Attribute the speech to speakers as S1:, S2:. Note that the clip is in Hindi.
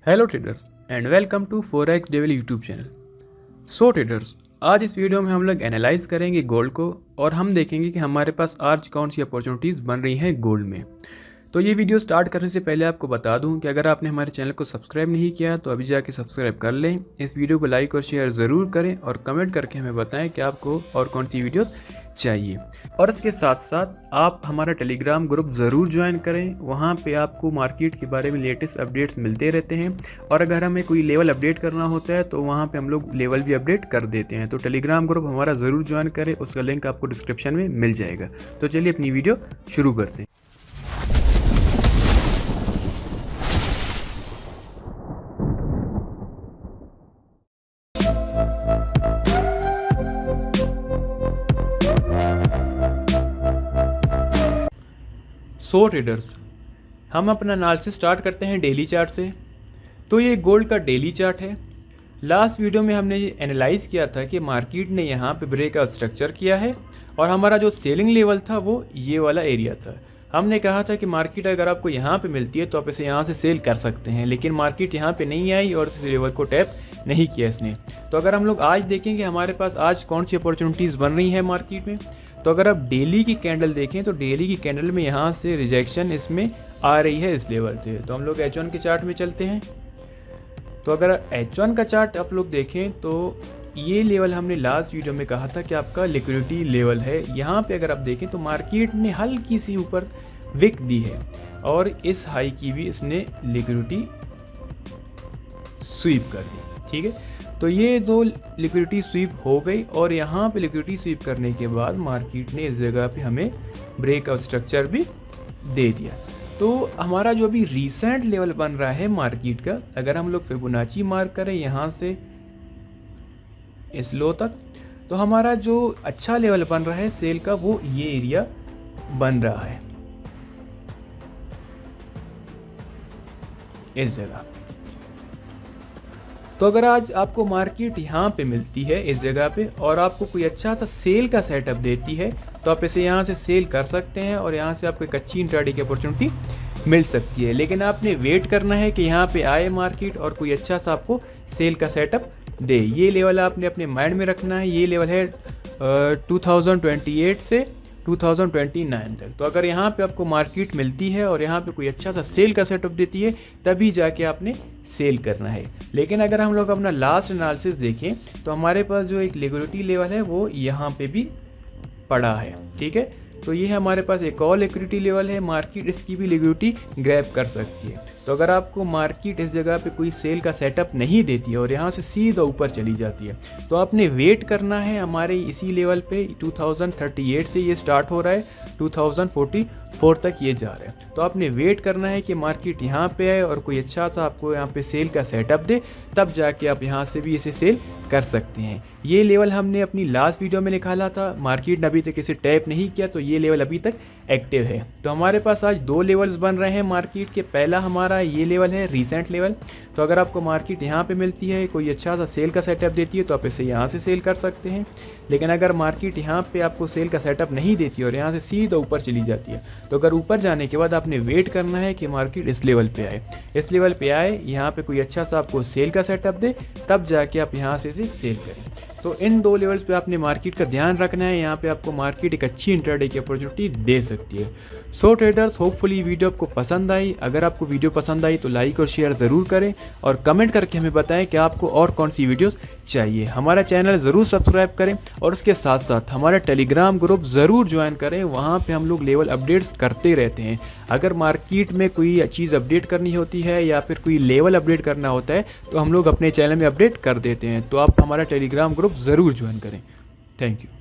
S1: Hello traders and welcome to Forex Devil YouTube channel. So traders, आज इस वीडियो में हम लोग एनालाइज करेंगे गोल्ड को और हम देखेंगे कि हमारे पास आज कौन सी अपॉर्चुनिटीज़ बन रही हैं गोल्ड में। तो ये वीडियो स्टार्ट करने से पहले आपको बता दूं कि अगर आपने हमारे चैनल को सब्सक्राइब नहीं किया तो अभी जाके सब्सक्राइब कर लें। इस वीडियो को लाइक और शेयर ज़रूर करें और कमेंट करके हमें बताएं कि आपको और कौन सी वीडियोस चाहिए। और इसके साथ साथ आप हमारा टेलीग्राम ग्रुप ज़रूर ज्वाइन करें, वहाँ पे आपको मार्केट के बारे में लेटेस्ट अपडेट्स मिलते रहते हैं। और अगर हमें कोई लेवल अपडेट करना होता है तो वहाँ पे हम लोग लेवल भी अपडेट कर देते हैं। तो टेलीग्राम ग्रुप हमारा ज़रूर ज्वाइन करें, उसका लिंक आपको डिस्क्रिप्शन में मिल जाएगा। तो चलिए अपनी वीडियो शुरू करते हैं। सो ट्रेडर्स, हम अपना एनालिसिस स्टार्ट करते हैं डेली चार्ट से। तो ये गोल्ड का डेली चार्ट है। लास्ट वीडियो में हमने ये एनालाइज़ किया था कि मार्केट ने यहाँ पे ब्रेकआउट स्ट्रक्चर किया है और हमारा जो सेलिंग लेवल था वो ये वाला एरिया था। हमने कहा था कि मार्केट अगर आपको यहाँ पे मिलती है तो आप इसे यहाँ से सेल कर सकते हैं, लेकिन मार्केट यहाँ पे नहीं आई और इस लेवल को टैप नहीं किया इसने। तो अगर हम लोग आज देखेंगे हमारे पास आज कौन सी अपॉर्चुनिटीज़ बन रही हैं मार्केट में, तो अगर आप डेली की कैंडल देखें तो डेली की कैंडल में यहाँ से रिजेक्शन इसमें आ रही है इस लेवल से। तो हम लोग H1 के चार्ट में चलते हैं। तो अगर H1 का चार्ट आप लोग देखें तो ये लेवल हमने लास्ट वीडियो में कहा था कि आपका लिक्विडिटी लेवल है। यहाँ पे अगर आप देखें तो मार्केट ने हल्की सी ऊपर विक दी है और इस हाई की भी इसने लिक्विडिटी स्वीप कर दी। ठीक है, तो ये दो लिक्विडिटी स्वीप हो गई और यहाँ पे लिक्विडिटी स्वीप करने के बाद मार्केट ने इस जगह पे हमें ब्रेकआउट स्ट्रक्चर भी दे दिया। तो हमारा जो अभी रीसेंट लेवल बन रहा है मार्केट का, अगर हम लोग फिबोनाची मार्क करें यहाँ से इस लो तक, तो हमारा जो अच्छा लेवल बन रहा है सेल का वो ये एरिया बन रहा है इस जगह। तो अगर आज आपको मार्केट यहाँ पे मिलती है इस जगह पे और आपको कोई अच्छा सा सेल का सेटअप देती है तो आप इसे यहाँ से सेल कर सकते हैं और यहाँ से आपको एक अच्छी इंट्राडे की अपॉर्चुनिटी मिल सकती है। लेकिन आपने वेट करना है कि यहाँ पे आए मार्केट और कोई अच्छा सा आपको सेल का सेटअप दे। ये लेवल आपने अपने माइंड में रखना है। ये लेवल है 2028 से 2029 तक। तो अगर यहाँ पे आपको मार्केट मिलती है और यहाँ पे कोई अच्छा सा सेल का सेटअप देती है तभी जाके आपने सेल करना है। लेकिन अगर हम लोग अपना लास्ट एनालिसिस देखें तो हमारे पास जो एक लिक्विडिटी लेवल है वो यहाँ पे भी पड़ा है। ठीक है, तो ये हमारे पास एक और लिक्विडिटी लेवल है, मार्केट इसकी भी लिक्विडिटी ग्रैब कर सकती है। तो अगर आपको मार्केट इस जगह पे कोई सेल का सेटअप नहीं देती है और यहाँ से सीधा ऊपर चली जाती है तो आपने वेट करना है। हमारे इसी लेवल पे 2038 से ये स्टार्ट हो रहा है, 2044 तक ये जा रहा है। तो आपने वेट करना है कि मार्केट यहाँ पे आए और कोई अच्छा सा आपको यहाँ पे सेल का सेटअप दे, तब जाके आप यहाँ से भी इसे सेल कर सकते हैं। ये लेवल हमने अपनी लास्ट वीडियो में निकाला था, मार्केट ने अभी तक इसे टैप नहीं किया तो ये लेवल अभी तक एक्टिव है। तो हमारे पास आज दो लेवल्स बन रहे हैं मार्केट के। पहला हमारा ये लेवल है रीसेंट लेवल। तो अगर आपको मार्केट यहाँ पे मिलती है, कोई अच्छा सा सेल का सेटअप देती है तो आप इसे यहाँ से सेल कर सकते हैं। लेकिन अगर मार्केट यहाँ पे आपको सेल का सेटअप नहीं देती और यहाँ से सीधा ऊपर चली जाती है तो अगर ऊपर जाने के बाद आपने वेट करना है कि मार्केट इस लेवल पे आए, इस लेवल पे आए, यहाँ पे कोई अच्छा सा आपको सेल का सेटअप दे, तब जाके आप यहाँ से इसे सेल करें। तो इन दो लेवल्स पे आपने मार्केट का ध्यान रखना है। यहाँ पे आपको मार्केट एक अच्छी इंट्राडे की अपॉर्चुनिटी दे सकती है। सो ट्रेडर्स, होपफुली वीडियो आपको पसंद आई। अगर आपको वीडियो पसंद आई तो लाइक और शेयर ज़रूर करें और कमेंट करके हमें बताएं कि आपको और कौन सी वीडियोस चाहिए। हमारा चैनल ज़रूर सब्सक्राइब करें और उसके साथ साथ हमारा टेलीग्राम ग्रुप ज़रूर ज्वाइन करें। वहाँ पे हम लोग लेवल अपडेट्स करते रहते हैं। अगर मार्केट में कोई चीज़ अपडेट करनी होती है या फिर कोई लेवल अपडेट करना होता है तो हम लोग अपने चैनल में अपडेट कर देते हैं। तो आप हमारा टेलीग्राम ग्रुप ज़रूर ज्वाइन करें। Thank you.